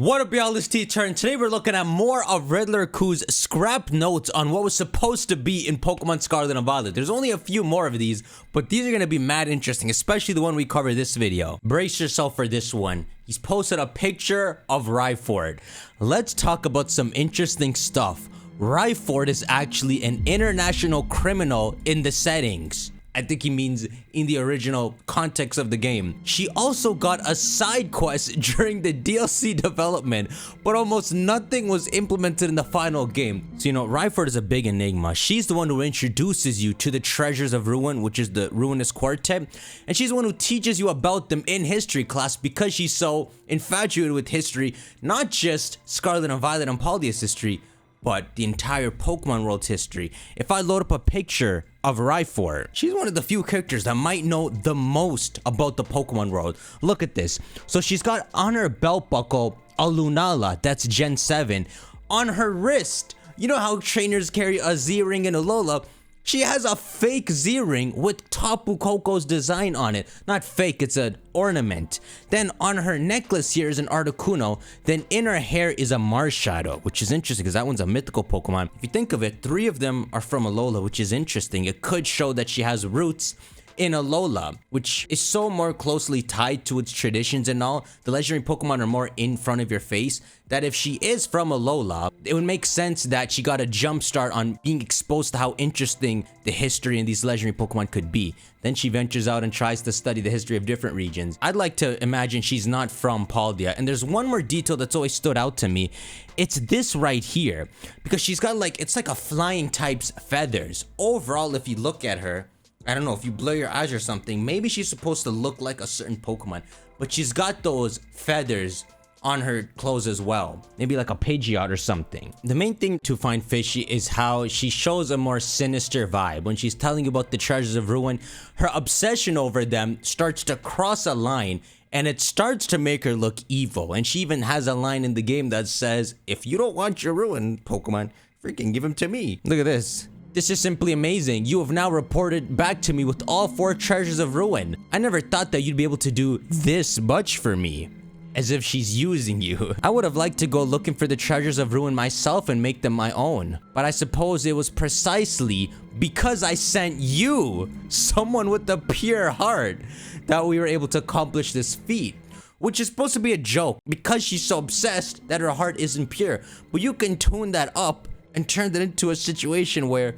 What up, y'all? It's T-Turn. Today we're looking at more of Riddler Khu's scrap notes on what was supposed to be in Pokemon Scarlet and Violet. There's only a few more of these, but these are going to be mad interesting, especially the one we cover this video. Brace yourself for this one. He's posted a picture of Raifort. Let's talk about some interesting stuff. Raifort is actually an international criminal in the settings. I think he means in the original context of the game. She also got a side quest during the DLC development, but almost nothing was implemented in the final game. So, Raifort is a big enigma. She's the one who introduces you to the Treasures of Ruin, which is the Ruinous Quartet, and she's the one who teaches you about them in history class because she's so infatuated with history, not just Scarlet and Violet and Paldea's history, but the entire Pokemon world's history. If I load up a picture of Raifort, she's one of the few characters that might know the most about the Pokemon world. Look at this. So she's got on her belt buckle a Lunala, that's Gen 7. On her wrist, you know how trainers carry a Z-Ring and a Lola? She has a fake Z-Ring with Tapu Koko's design on it. Not fake, it's an ornament. Then on her necklace here is an Articuno. Then in her hair is a Marshadow, which is interesting because that one's a mythical Pokemon. If you think of it, 3 of them are from Alola, which is interesting. It could show that she has roots in Alola, which is so more closely tied to its traditions and all. The legendary Pokemon are more in front of your face, that if she is from Alola, it would make sense that she got a jump start on being exposed to how interesting the history in these legendary Pokemon could be. Then she ventures out and tries to study the history of different regions. I'd like to imagine she's not from Paldea. And there's one more detail that's always stood out to me. It's this right here, because she's got it's like a flying type's feathers. Overall, if you look at her, I don't know, if you blur your eyes or something, maybe she's supposed to look like a certain Pokemon, but she's got those feathers on her clothes as well. Maybe like a Pidgeot or something. The main thing to find fishy is how she shows a more sinister vibe. When she's telling you about the Treasures of Ruin, her obsession over them starts to cross a line, and it starts to make her look evil. And she even has a line in the game that says, if you don't want your Ruin Pokemon, freaking give them to me. Look at this. This is simply amazing. You have now reported back to me with all 4 Treasures of Ruin. I never thought that you'd be able to do this much for me. As if she's using you. I would have liked to go looking for the Treasures of Ruin myself and make them my own. But I suppose it was precisely because I sent you, someone with a pure heart, that we were able to accomplish this feat. Which is supposed to be a joke because she's so obsessed that her heart isn't pure. But you can tune that up and turned it into a situation where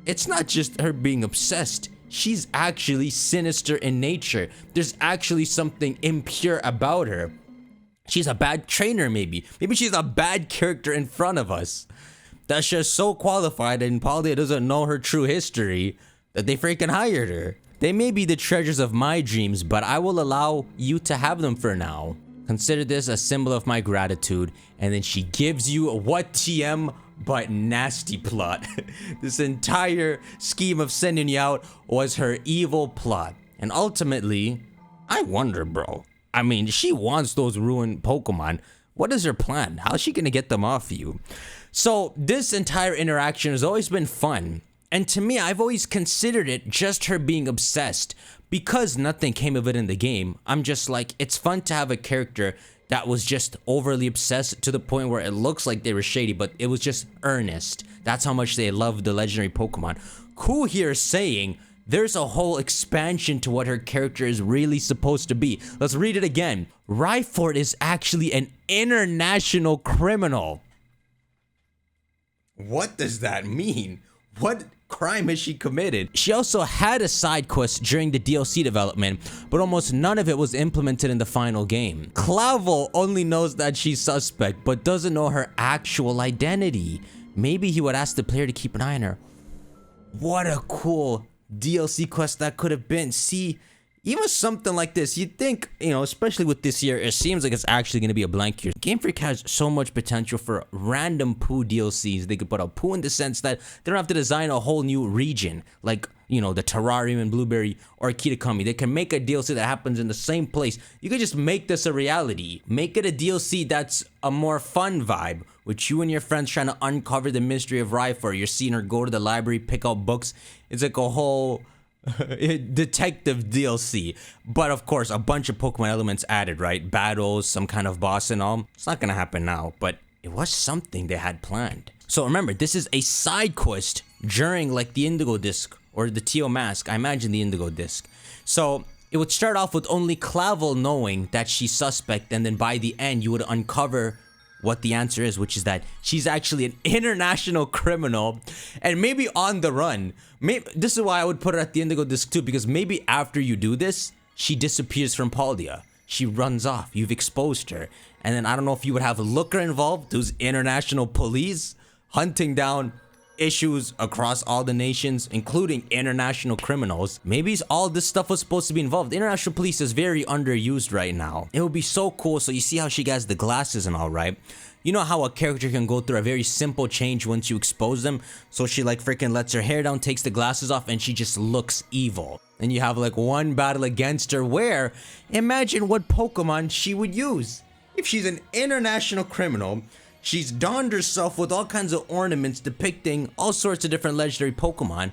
it's not just her being obsessed. She's actually sinister in nature. There's actually something impure about her. She's a bad trainer, maybe. Maybe she's a bad character in front of us. That's just so qualified, and Paldea doesn't know her true history that they freaking hired her. They may be the treasures of my dreams, but I will allow you to have them for now. Consider this a symbol of my gratitude. And then she gives you what TM but nasty plot. This entire scheme of sending you out was her evil plot. And ultimately, I wonder, bro. I mean, she wants those ruined Pokemon. What is her plan? How is she gonna get them off you? So this entire interaction has always been fun. And to me, I've always considered it just her being obsessed. Because nothing came of it in the game, I'm just like, it's fun to have a character that was just overly obsessed to the point where it looks like they were shady, but it was just earnest. That's how much they loved the legendary Pokemon. Khu here is saying there's a whole expansion to what her character is really supposed to be. Let's read it again. Raifort is actually an international criminal. What does that mean? What crime has she committed? She also had a side quest during the DLC development, but almost none of it was implemented in the final game. Clavel only knows that she's suspect, but doesn't know her actual identity. Maybe he would ask the player to keep an eye on her. What a cool DLC quest that could have been. See, even something like this, you'd think, especially with this year, it seems like it's actually going to be a blank year. Game Freak has so much potential for random poo DLCs. They could put out poo in the sense that they don't have to design a whole new region, like, the Terrarium and Blueberry or Kitakami. They can make a DLC that happens in the same place. You could just make this a reality. Make it a DLC that's a more fun vibe, with you and your friends trying to uncover the mystery of Raifort. You're seeing her go to the library, pick out books. It's like a whole detective DLC. But of course, a bunch of Pokemon elements added, right? Battles, some kind of boss and all. It's not gonna happen now, but it was something they had planned. So remember, this is a side quest during like the Indigo Disc or the Teal Mask. I imagine the Indigo Disc. So it would start off with only Clavel knowing that she's suspect, and then by the end you would uncover what the answer is, which is that she's actually an international criminal and maybe on the run. This is why I would put her at the Indigo Disc too, because maybe after you do this, she disappears from Paldea. She runs off. You've exposed her. And then I don't know if you would have Looker involved, who's international police, hunting down issues across all the nations, including international criminals. Maybe all this stuff was supposed to be involved. International police is very underused right now. It would be so cool. So you see how she has the glasses and all, right? You know how a character can go through a very simple change once you expose them? So she like freaking lets her hair down, takes the glasses off, and she just looks evil. And you have like one battle against her where, imagine what Pokemon she would use. If she's an international criminal, she's donned herself with all kinds of ornaments depicting all sorts of different legendary Pokemon.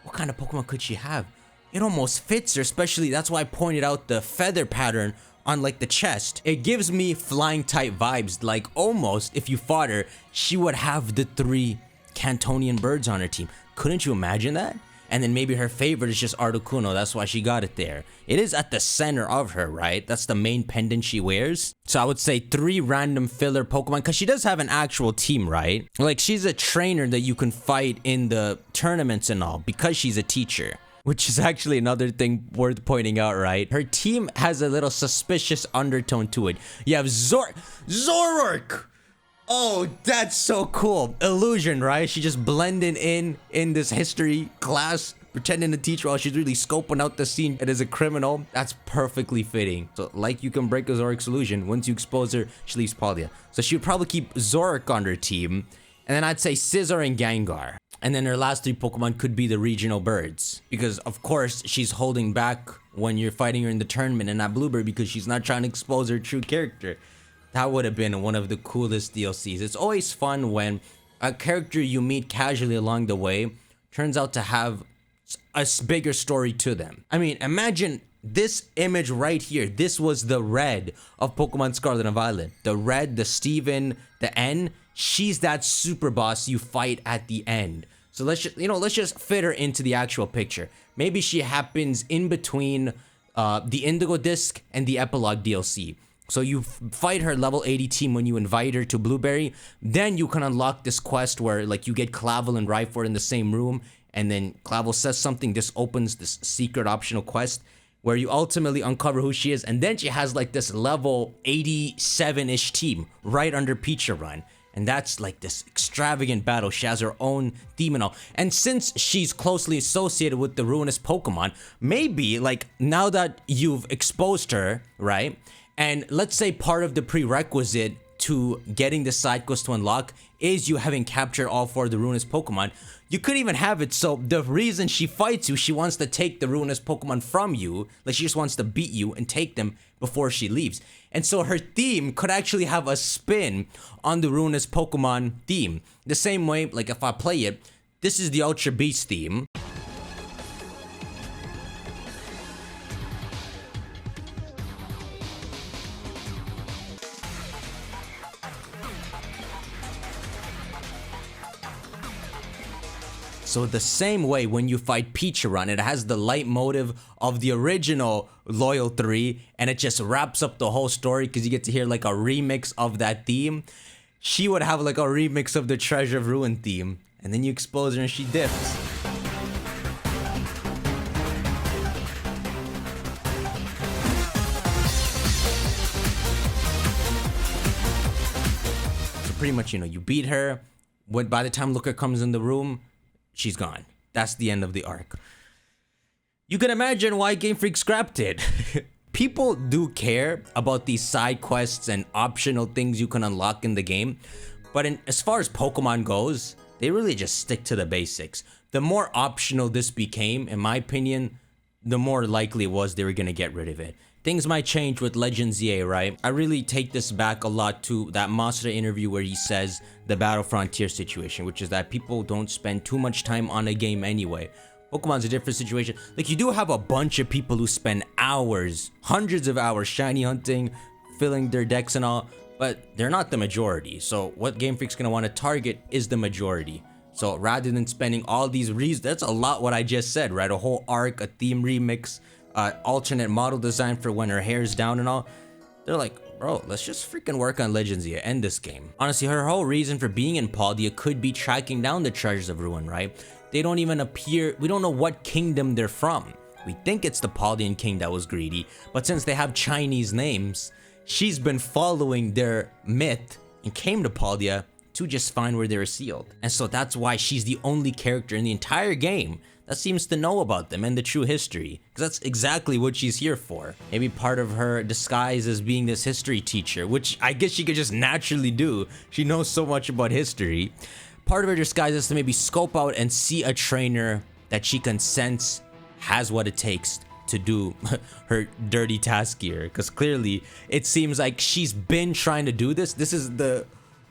What kind of Pokemon could she have? It almost fits her, especially that's why I pointed out the feather pattern on like the chest. It gives me flying type vibes, like almost if you fought her, she would have the 3 Cantonian birds on her team. Couldn't you imagine that? And then maybe her favorite is just Articuno. That's why she got it there. It is at the center of her, right? That's the main pendant she wears. So I would say 3 random filler Pokemon, because she does have an actual team, right? Like she's a trainer that you can fight in the tournaments and all because she's a teacher. Which is actually another thing worth pointing out, right? Her team has a little suspicious undertone to it. You have Zoroark! Oh, that's so cool. Illusion, right? She just blending in this history class, pretending to teach while she's really scoping out the scene. It is a criminal. That's perfectly fitting. So, like you can break a Zoroark's illusion. Once you expose her, she leaves Paldea. So she would probably keep Zoroark on her team. And then I'd say Scizor and Gengar. And then her last 3 Pokemon could be the regional birds. Because, of course, she's holding back when you're fighting her in the tournament and not Blueberry because she's not trying to expose her true character. That would have been one of the coolest DLCs. It's always fun when a character you meet casually along the way turns out to have a bigger story to them. I mean, imagine this image right here. This was the Red of Pokemon Scarlet and Violet. The Red, the Steven, the N. She's that super boss you fight at the end. So let's just fit her into the actual picture. Maybe she happens in between the Indigo Disc and the Epilogue DLC. So you fight her level 80 team when you invite her to Blueberry. Then you can unlock this quest where like you get Clavel and Raifort in the same room. And then Clavel says something. This opens this secret optional quest where you ultimately uncover who she is. And then she has like this level 87-ish team right under Run. And that's like this extravagant battle. She has her own theme and all. And since she's closely associated with the ruinous Pokemon, maybe like now that you've exposed her, right? And let's say part of the prerequisite to getting the side quest to unlock is you having captured all 4 of the ruinous Pokemon. You could even have it so the reason she fights you, she wants to take the ruinous Pokemon from you. Like she just wants to beat you and take them before she leaves. And so her theme could actually have a spin on the ruinous Pokemon theme. The same way, like if I play it, this is the Ultra Beast theme. So the same way when you fight Run, it has the leitmotif of the original Loyal 3 and it just wraps up the whole story because you get to hear like a remix of that theme. She would have like a remix of the Treasure of Ruin theme and then you expose her and she dips. So pretty much, you beat her. By the time Looker comes in the room, she's gone. That's the end of the arc. You can imagine why Game Freak scrapped it. People do care about these side quests and optional things you can unlock in the game. But as far as Pokemon goes, they really just stick to the basics. The more optional this became, in my opinion, the more likely it was they were going to get rid of it. Things might change with Legends EA, right? I really take this back a lot to that Masada interview where he says the Battle Frontier situation, which is that people don't spend too much time on a game anyway. Pokemon's a different situation. Like, you do have a bunch of people who spend hours, hundreds of hours shiny hunting, filling their decks and all, but they're not the majority. So what Game Freak's gonna want to target is the majority. So rather than spending all these that's a lot what I just said, right? A whole arc, a theme remix, alternate model design for when her hair's down and all. They're like, bro, let's just freaking work on Legendsia, end this game. Honestly, her whole reason for being in Paldea could be tracking down the treasures of Ruin, right? They don't even appear, we don't know what kingdom they're from. We think it's the Paldean king that was greedy, but since they have Chinese names, she's been following their myth and came to Paldea to just find where they were sealed. And so that's why she's the only character in the entire game that seems to know about them and the true history, because that's exactly what she's here for. Maybe part of her disguise as being this history teacher, which I guess she could just naturally do. She knows so much about history. Part of her disguise is to maybe scope out and see a trainer that she can sense has what it takes to do her dirty task here, because clearly it seems like she's been trying to do this. This is the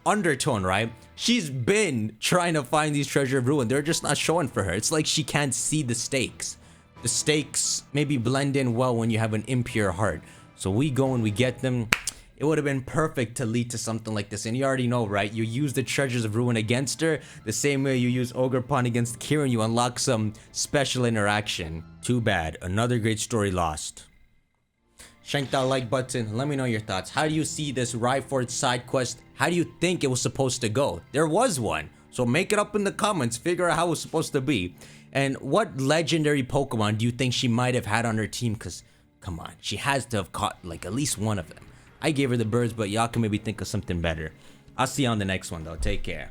undertone, right? She's been trying to find these treasure of Ruin. They're just not showing for her. It's like she can't see the stakes. The stakes maybe blend in well when you have an impure heart. So we go and we get them. It would have been perfect to lead to something like this. And you already know, right? You use the treasures of Ruin against her the same way you use Ogerpon against Kieran. You unlock some special interaction. Too bad. Another great story lost. Shank that like button. Let me know your thoughts. How do you see this Raifort side quest? How do you think it was supposed to go? There was one. So make it up in the comments. Figure out how it was supposed to be. And what legendary Pokemon do you think she might have had on her team? Because, come on. She has to have caught like at least one of them. I gave her the birds, but y'all can maybe think of something better. I'll see you on the next one though. Take care.